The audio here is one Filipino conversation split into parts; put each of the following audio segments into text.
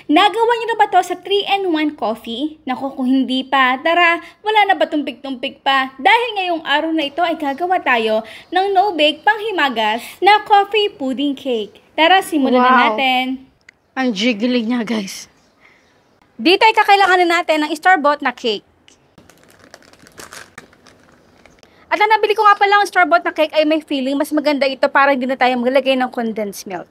Nagawa niyo na ba to sa 3-in-1 coffee? Naku, kung hindi pa, tara, wala na ba tumpik-tumpik pa? Dahil ngayong araw na ito ay gagawa tayo ng no-bake panghimagas na coffee pudding cake. Tara, simulan na natin. Ang jiggly niya, guys. Dito ay kakailanganin natin ng store-bought na cake. At ang nabili ko nga pala ang store-bought na cake ay may feeling mas maganda ito para hindi na tayo maglagay ng condensed milk.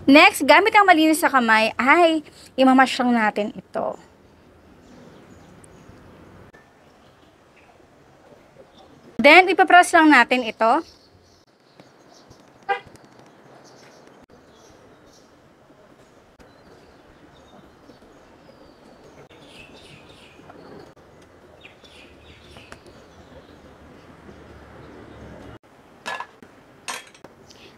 Next, gamit ang malinis sa kamay ay imamash lang natin ito. Then, ipapress lang natin ito.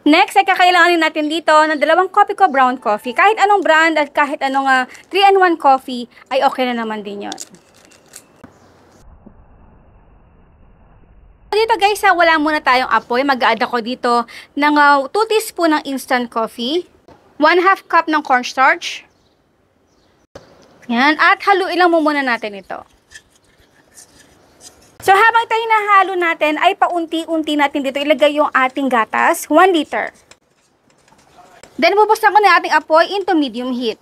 Next, ay kakailanganin natin dito ng 2 Kopiko brown coffee. Kahit anong brand at kahit anong 3-in-1 coffee, ay okay na naman din yun. Dito guys, wala muna tayong apoy. Mag-a-add ako dito ng 2 teaspoon ng instant coffee, 1/2 cup ng cornstarch. Yan, at haluin lang muna natin ito. So, habang tayo nahalo natin, ay paunti-unti natin dito ilagay yung ating gatas, 1 liter. Then, bubuksan ko na ating apoy into medium heat.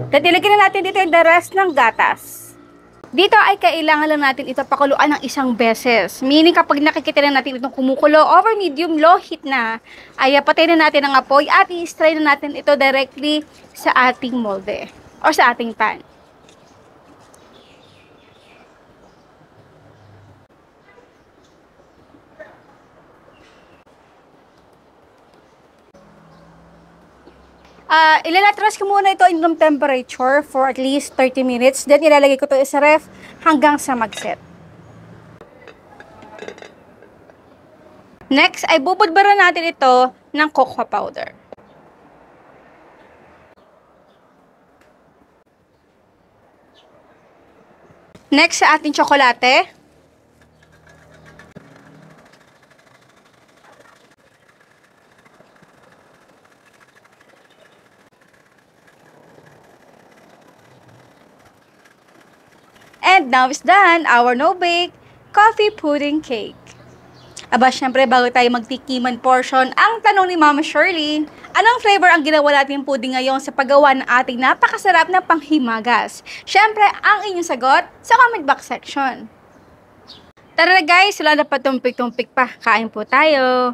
Then, ilagay na natin dito yung the rest ng gatas. Dito ay kailangan lang natin ito pakuluan ng 1 beses. Meaning, kapag nakikita na natin itong kumukulo over medium low heat na, ay patayin na natin ang apoy at i-strain na natin ito directly sa ating molde or sa ating pan. Ilalatras ko muna ito in room temperature for at least 30 minutes. Then, ilalagay ko ito sa ref hanggang sa mag-set. Next, ay bubudbara natin ito ng cocoa powder. Next, sa ating tsokolate. And now is done, our no-bake coffee pudding cake. Aba, syempre, bago tayo magtikiman portion, ang tanong ni Mama Shirley, anong flavor ang ginawa natin pudding ngayon sa paggawa ng ating napakasarap na panghimagas? Syempre, ang inyong sagot sa comment box section. Tara na guys, wala na patumpik-tumpik pa. Kain po tayo.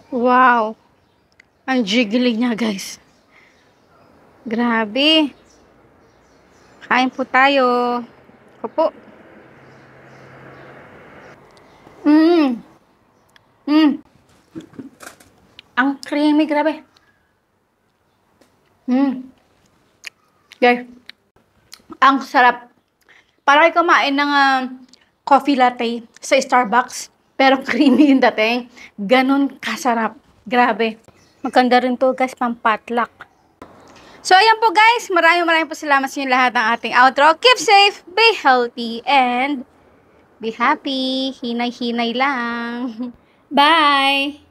Wow! Ang jiggly niya, guys. Grabe. Kain po tayo. Opo. Ang creamy, grabe. Guys, ang sarap. Parang kumain ng coffee latte sa Starbucks, pero creamy yung dating. Ganon kasarap. Grabe. Maganda rin to guys, pang-potluck. So, ayan po guys. Maraming po salamat sa inyo lahat ng ating outro. Keep safe, be healthy, and be happy. Hinay-hinay lang. Bye!